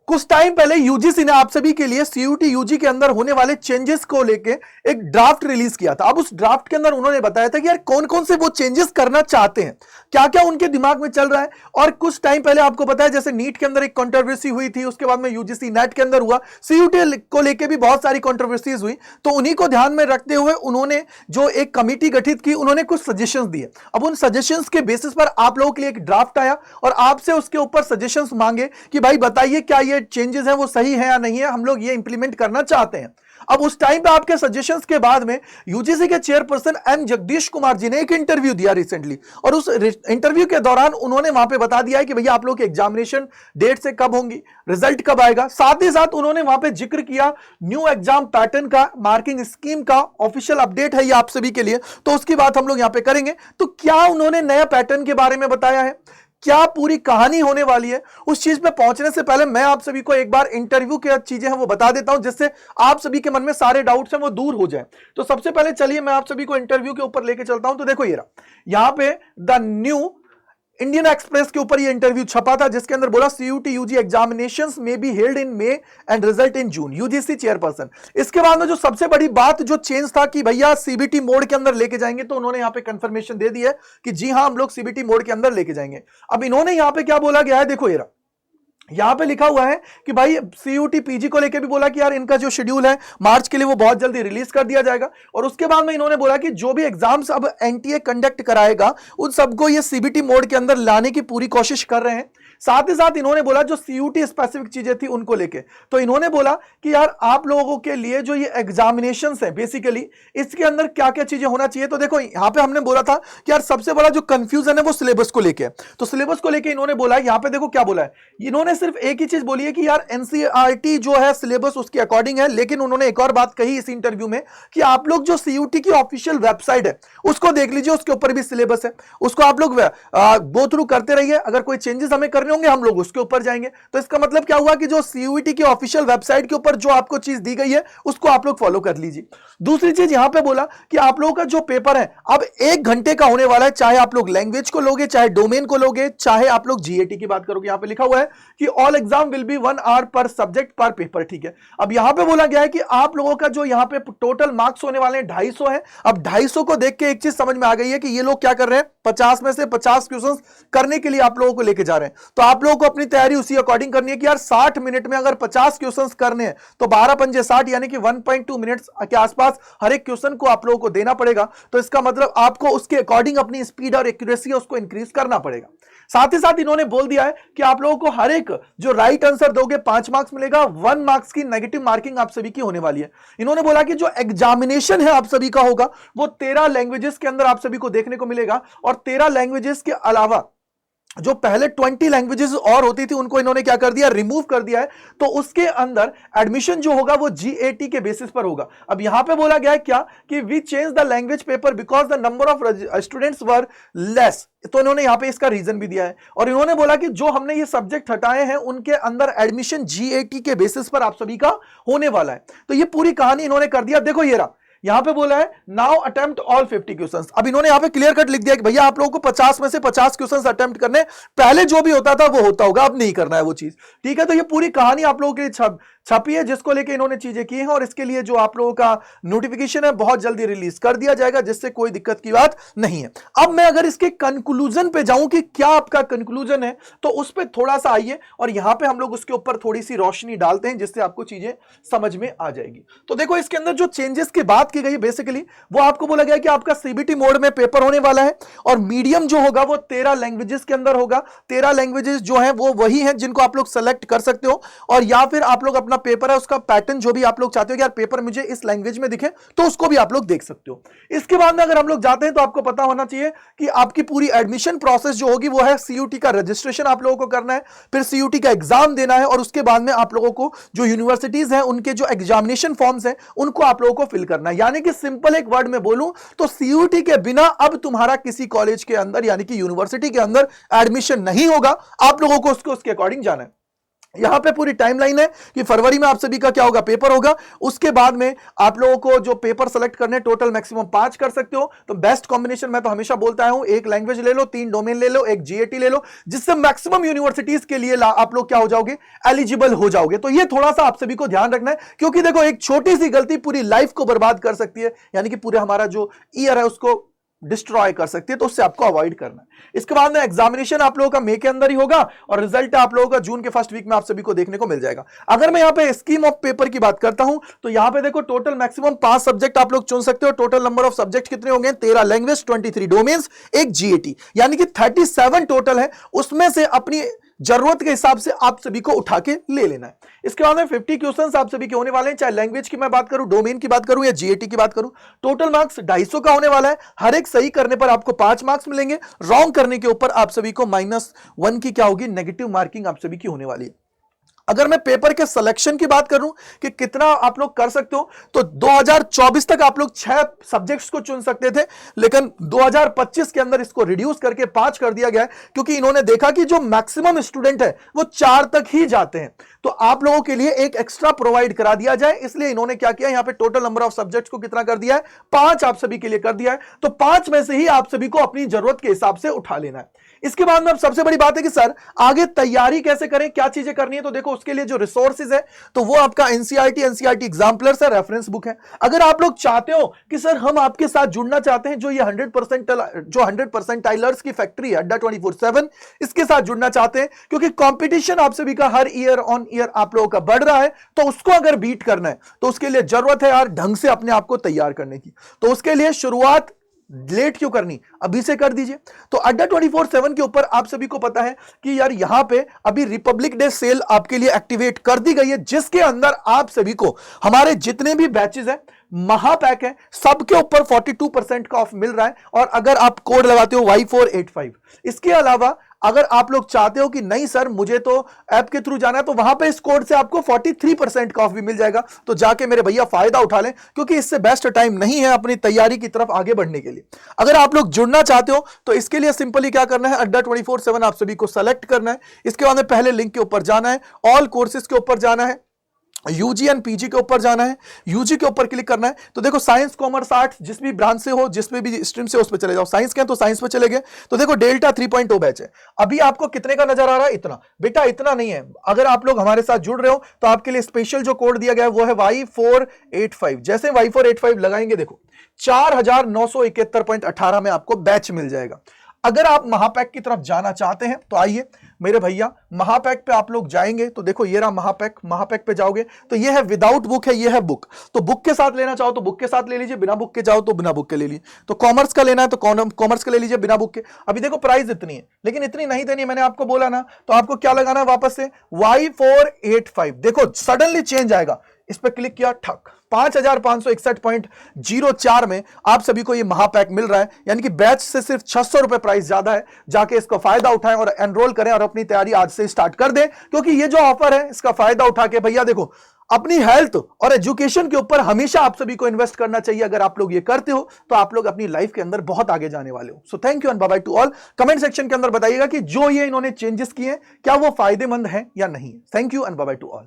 कुछ टाइम पहले यूजीसी ने आप सभी के लिए सीयूटी यूजी के अंदर होने वाले चेंजेस को लेके एक ड्राफ्ट रिलीज किया था। अब उस ड्राफ्ट के अंदर उन्होंने बताया था कि यार कौन कौन से वो चेंजेस करना चाहते हैं, क्या क्या उनके दिमाग में चल रहा है। और कुछ टाइम पहले आपको बताया जैसे नीट के अंदर एक कंट्रोवर्सी हुई थी, उसके बाद में यूजीसी नेट के अंदर हुआ, सीयूटी को लेके भी बहुत सारी कंट्रोवर्सीज हुई। तो उन्हीं को ध्यान में रखते हुए उन्होंने जो एक कमिटी गठित की, उन्होंने कुछ सजेशंस दिए। अब उन सजेशंस के बेसिस पर आप लोगों के लिए एक ड्राफ्ट आया और आपसे उसके ऊपर सजेशंस मांगे कि भाई बताइए क्या ये चेंजेस हैं वो सही है या नहीं है, हम लोग ये इंप्लीमेंट करना चाहते हैं। अब उस टाइम पे आपके सजेशंस के बाद में यूजीसी के चेयरपर्सन एम जगदीश कुमार जी ने एक इंटरव्यू दिया रिसेंटली, और उस इंटरव्यू के दौरान उन्होंने वहां पे बता दिया है कि भैया आप लोग की एग्जामिनेशन डेट से कब होंगी, रिजल्ट कब आएगा। साथ ही साथ उन्होंने वहां पे जिक्र किया न्यू एग्जाम पैटर्न का, मार्किंग स्कीम का ऑफिशियल अपडेट है ये आप सभी के लिए, तो उसकी बात हम लोग यहां पे करेंगे। तो क्या उन्होंने नया पैटर्न के बारे में बताया है, क्या पूरी कहानी होने वाली है, उस चीज पे पहुंचने से पहले मैं आप सभी को एक बार इंटरव्यू की चीजें हैं वो बता देता हूं, जिससे आप सभी के मन में सारे डाउट्स हैं वो दूर हो जाए। तो सबसे पहले चलिए मैं आप सभी को इंटरव्यू के ऊपर लेके चलता हूं। तो देखो ये रहा, यहां पे द न्यू इंडियन एक्सप्रेस के ऊपर ये इंटरव्यू छपा था, जिसके अंदर बोला सीयूटी यूजी एग्जामिनेशंस में be held in May and result in June, UGC chairperson. इसके बाद में जो सबसे बड़ी बात जो चेंज था कि भैया सीबीटी मोड के अंदर लेके जाएंगे, तो उन्होंने यहां पे कंफर्मेशन दे दी है कि जी हां हम लोग सीबीटी मोड के अंदर लेके जाएंगे। अब इन्होंने यहां पे क्या बोला गया है, देखो ये रहा, यहां पे लिखा हुआ है कि भाई सीयूटी पीजी को लेके भी बोला कि यार इनका जो शेड्यूल है मार्च के लिए वो बहुत जल्दी रिलीज कर दिया जाएगा। और उसके बाद में इन्होंने बोला कि जो भी एग्जाम्स अब एनटीए कंडक्ट कराएगा उन सबको ये सीबीटी मोड के अंदर लाने की पूरी कोशिश कर रहे हैं। साथ ही साथ इन्होंने बोला जो सीयूटी स्पेसिफिक चीजें थी उनको लेके, तो इन्होंने बोला कि यार आप लोगों के लिए जो ये एग्जामिनेशंस है बेसिकली इसके अंदर क्या क्या चीजें होना चाहिए। तो देखो यहां पे हमने बोला था कि यार सबसे बड़ा जो कंफ्यूजन है वो सिलेबस को लेके, तो सिलेबस को लेके इन्होंने बोला, यहां पे देखो क्या बोला है, इन्होंने सिर्फ एक ही चीज बोली है कि यार एनसीईआरटी जो है सिलेबस उसके अकॉर्डिंग है। लेकिन उन्होंने एक और बात कही इस इंटरव्यू में कि आप लोग जो सीयूटी की ऑफिशियल वेबसाइट है उसको देख लीजिए, उसके ऊपर भी सिलेबस है, उसको आप लोग गो थ्रू करते रहिए, अगर कोई चेंजेस हमें करने होंगे हम लोग उसके ऊपर जाएंगे। तो इसका मतलब क्या हुआ कि जो सीयूटी की ऑफिशियल वेबसाइट के ऊपर जो आपको चीज दी गई है उसको आप लोग फॉलो कर लीजिए। दूसरी चीज यहां पे बोला कि आप लोगों का जो पेपर है अब 1 घंटे का होने वाला है, चाहे आप लोग लैंग्वेज को लोगे, चाहे डोमेन को लोगे, चाहे आप लोग जीएटी की बात करोगे। यहां पे लिखा हुआ है कि all exam will be 1 hour per subject per paper, ठीक है। अब यहां पे बोला गया है कि आप लोगों का जो यहां पे टोटल मार्क्स होने वाले हैं 250 है। अब 250 को देख के एक चीज समझ में आ गई है कि ये लोग क्या कर रहे हैं, 50 में से 50 क्वेश्चंस करने के लिए आप लोगों को लेके जा रहे हैं। तो आप लोगों को अपनी तैयारी उसी अकॉर्डिंग करनी है कि यार 60 मिनट में अगर 50 क्वेश्चंस करने हैं तो 12 पंजे 60 यानी कि 1.2 मिनट्स के आसपास हर एक क्वेश्चन को आप लोगों को देना पड़ेगा। तो इसका मतलब आपको उसके अकॉर्डिंग अपनी स्पीड और एक्यूरेसी है उसको इंक्रीज करना पड़ेगा। साथ ही साथ इन्होंने बोल दिया है कि आप लोगों को हर एक जो राइट आंसर दोगे 5 मार्क्स मिलेगा, 1 मार्क्स की नेगेटिव मार्किंग आप सभी की होने वाली है। इन्होंने बोला कि जो एग्जामिनेशन है आप सभी का होगा वो 13 लैंग्वेजेस के अंदर आप सभी को देखने को मिलेगा, और 13 लैंग्वेजेस के अलावा जो पहले 20 लैंग्वेजेस और होती थी उनको इन्होंने क्या कर दिया, रिमूव कर दिया है। तो उसके अंदर एडमिशन जो होगा वो जीएटी के बेसिस पर होगा। अब यहां पे बोला गया है क्या कि we change the language paper because the number of students were less, तो इन्होंने यहां पे इसका रीजन भी दिया है। और इन्होंने बोला कि जो हमने ये सब्जेक्ट हटाए हैं उनके अंदर एडमिशन जीएटी के बेसिस पर आप सभी का होने वाला है। तो ये पूरी कहानी इन्होंने कर दिया। देखो ये रहा, यहां पे बोला है नाउ अटेम्प्ट ऑल 50 क्वेश्चंस। अब इन्होंने यहां पे क्लियर कट लिख दिया कि भैया आप लोगों को 50 में से 50 क्वेश्चंस अटेम्प्ट करने, पहले जो भी होता था वो होता होगा, अब नहीं करना है वो चीज, ठीक है। तो ये पूरी कहानी आप लोगों के लिए छपी है जिसको लेके इन्होंने चीजें की हैं, और इसके लिए जो आप लोगों का नोटिफिकेशन है बहुत जल्दी रिलीज कर दिया जाएगा, जिससे कोई दिक्कत की बात नहीं है। अब मैं अगर इसके कंक्लूजन पे जाऊं कि क्या आपका कंक्लूजन है, तो उस पर थोड़ा सा आइए और यहां पे हम लोग उसके ऊपर थोड़ी सी रोशनी डालते हैं जिससे आपको चीजें समझ में आ जाएगी। तो देखो इसके अंदर जो चेंजेस की बात की गई बेसिकली वो आपको बोला गया कि आपका सीबीटी मोड में पेपर होने वाला है, और मीडियम जो होगा वो 13 लैंग्वेजेस के अंदर होगा। 13 लैंग्वेजेस जो है वो वही है जिनको आप लोग सेलेक्ट कर सकते हो, और या फिर आप लोग अपना पेपर है उसका पैटर्न जो भी आप लोग चाहते हो कि यार पेपर मुझे इस लैंग्वेज में दिखे तो उसको भी आप लोग देख सकते हो। इसके बाद में अगर हम लोग जाते हैं तो आपको पता होना चाहिए कि आपकी पूरी एडमिशन प्रोसेस जो होगी वो है सीयूटी का रजिस्ट्रेशन आप लोगों को करना है, फिर सीयूटी का एग्जाम देना है, और उसके बाद में आप लोगों को जो यूनिवर्सिटीज हैं उनके जो एग्जामिनेशन फॉर्म्स हैं उनको आप लोगों को फिल करना है। यानी कि सिंपल एक वर्ड में बोलूं तो सीयूटी के बिना अब तुम्हारा किसी कॉलेज के अंदर यानी कि यूनिवर्सिटी के अंदर एडमिशन नहीं होगा, आप लोगों को उसके अकॉर्डिंग जाना है। यहां पे पूरी टाइमलाइन है कि फरवरी में आप सभी का क्या होगा, पेपर होगा। उसके बाद में आप लोगों को जो पेपर सेलेक्ट करने, टोटल मैक्सिमम 5 कर सकते हो। तो बेस्ट कॉम्बिनेशन मैं तो हमेशा बोलता हूं, एक लैंग्वेज ले लो, 3 डोमेन ले लो, एक जीएटी ले लो, जिससे मैक्सिमम यूनिवर्सिटीज के लिए आप लोग क्या हो जाओगे, एलिजिबल हो जाओगे। तो ये थोड़ा सा आप सभी को ध्यान रखना है, क्योंकि देखो एक छोटी सी गलती पूरी लाइफ को बर्बाद कर सकती है, यानी कि पूरे हमारा जो ईयर है उसको डिस्ट्रॉय कर सकती है। तो उससे आपको अवॉइड करना है। इसके बाद में एग्जामिनेशन आप लोगों का मई के अंदर ही होगा और रिजल्ट आप लोगों का जून के फर्स्ट वीक में आप सभी को देखने को मिल जाएगा। अगर मैं यहां पे स्कीम ऑफ पेपर की बात करता हूं तो यहां पे देखो टोटल मैक्सिमम 5 सब्जेक्ट आप लोग चुन सकते हो। टोटल नंबर ऑफ सब्जेक्ट कितने होंगे, 13 लैंग्वेज, 23 डोमेन्स, एक जीएटी, यानी कि 37 टोटल है। उसमें से अपनी जरूरत के हिसाब से आप सभी को उठा के ले लेना है। इसके बाद में 50 क्वेश्चंस आप सभी के होने वाले हैं, चाहे लैंग्वेज की मैं बात करूं, डोमेन की बात करूं या जीएटी की बात करूं। टोटल मार्क्स 250 का होने वाला है। हर एक सही करने पर आपको 5 मार्क्स मिलेंगे, रॉन्ग करने के ऊपर आप सभी को -1 की क्या होगी, नेगेटिव मार्किंग आप सभी की होने वाली है। अगर मैं पेपर के सिलेक्शन की बात करूं कि कितना आप लोग कर सकते हो, तो 2024 तक आप लोग 6 सब्जेक्ट्स को चुन सकते थे, लेकिन 2025 के अंदर इसको रिड्यूस करके 5 कर दिया गया है, क्योंकि इन्होंने देखा कि जो मैक्सिमम स्टूडेंट है वो 4 तक ही जाते हैं। तो आप लोगों के लिए एक एक्स्ट्रा प्रोवाइड करा दिया जाए, इसलिए इन्होंने क्या किया, यहां पे टोटल नंबर ऑफ सब्जेक्ट्स को कितना कर दिया है, 5 आप सभी के लिए कर दिया है। तो 5 में से ही आप सभी को अपनी जरूरत के हिसाब से उठा लेना है। इसके बाद में अब सबसे बड़ी बात है कि सर आगे तैयारी कैसे करें, क्या चीजें करनी है। तो देखो उसके लिए जो रिसोर्सेज है तो वो आपका एनसीईआरटी एग्जाम प्लस है, रेफरेंस बुक है। अगर आप लोग चाहते हो कि सर हम आपके साथ जुड़ना चाहते हैं, जो ये 100% टाइलर्स की फैक्ट्री है अड्डा 24/7, इसके साथ जुड़ना चाहते हैं, क्योंकि कंपटीशन आप सभी का हर ईयर ऑन ईयर आप लोगों का बढ़ रहा है, तो उसको अगर बीट करना है तो उसके लिए जरूरत है यार ढंग से अपने आप को तैयार करने की। तो उसके लिए शुरुआत लेट क्यों करनी, अभी से कर दीजिए। तो अड्डा 24/7 के ऊपर आप सभी को पता है कि यार यहां पे अभी रिपब्लिक डे सेल आपके लिए एक्टिवेट कर दी गई है, जिसके अंदर आप सभी को हमारे जितने भी बैचेस हैं, महापैक है, सबके ऊपर 42% का ऑफ मिल रहा है। और अगर आप कोड लगाते हो Y485, इसके अलावा अगर आप लोग चाहते हो कि नहीं सर मुझे तो ऐप के थ्रू जाना है, तो वहां पे इस कोड से आपको 43% का ऑफ भी मिल जाएगा। तो जाके मेरे भैया फायदा उठा लें, क्योंकि इससे बेस्ट टाइम नहीं है अपनी तैयारी की तरफ आगे बढ़ने के लिए। अगर आप लोग जुड़ना चाहते हो तो इसके लिए सिंपली क्या करना है, अड्डा 24/7 आप सभी को सेलेक्ट करना है। इसके बाद में पहले लिंक के ऊपर जाना है, ऑल कोर्सेज के ऊपर जाना है, यूजी एंड पीजी के ऊपर जाना है, यूजी के ऊपर क्लिक करना है। तो देखो साइंस, कॉमर्स, आर्ट्स जिस भी ब्रांच से हो, जिस भी स्ट्रीम से, उस पर चले जाओ। साइंस के हैं तो साइंस पे चले गए। तो देखो डेल्टा 3.0 बैच है। अभी आपको कितने का नजर आ रहा है, इतना। बेटा इतना नहीं है, अगर आप लोग हमारे साथ जुड़ रहे हो तो आपके लिए स्पेशल जो कोड दिया गया है वो है Y485। जैसे Y485 लगाएंगे, देखो 4971.18 में आपको बैच मिल जाएगा। अगर आप महापैक की तरफ जाना चाहते हैं तो आइए मेरे भैया, महापैक पे आप लोग जाएंगे तो देखो ये रहा महापैक। महापैक पे जाओगे तो ये है विदाउट बुक है, ये है बुक। तो बुक के साथ लेना चाहो तो बुक के साथ ले लीजिए, बिना बुक के जाओ तो बिना बुक के ले लीजिए। तो कॉमर्स का लेना है तो कॉमर्स का ले लीजिए बिना बुक के। अभी देखो प्राइस इतनी है, लेकिन इतनी नहीं देनी, मैंने आपको बोला ना। तो आपको क्या लगाना है, वापस से Y485। देखो सडनली चेंज आएगा, इस पर क्लिक किया, ठक 5561.04 में आप सभी को ये महापैक मिल रहा है। यानी कि बैच से सिर्फ 600 रुपए प्राइस ज्यादा है। जाके इसका फायदा उठाएं और एनरोल करें और अपनी तैयारी आज से स्टार्ट कर दें, क्योंकि ये जो ऑफर है इसका फायदा उठा के भैया देखो अपनी हेल्थ और एजुकेशन के ऊपर हमेशा आप सभी को इन्वेस्ट करना चाहिए। अगर आप लोग ये करते हो तो आप लोग अपनी लाइफ के अंदर बहुत आगे जाने वाले हो। So thank you and bye bye to all. Comment section के अंदर बताइएगा कि जो ये इन्होंने चेंजेस किए हैं क्या वो फायदेमंद है या नहीं। Thank you and bye bye to all.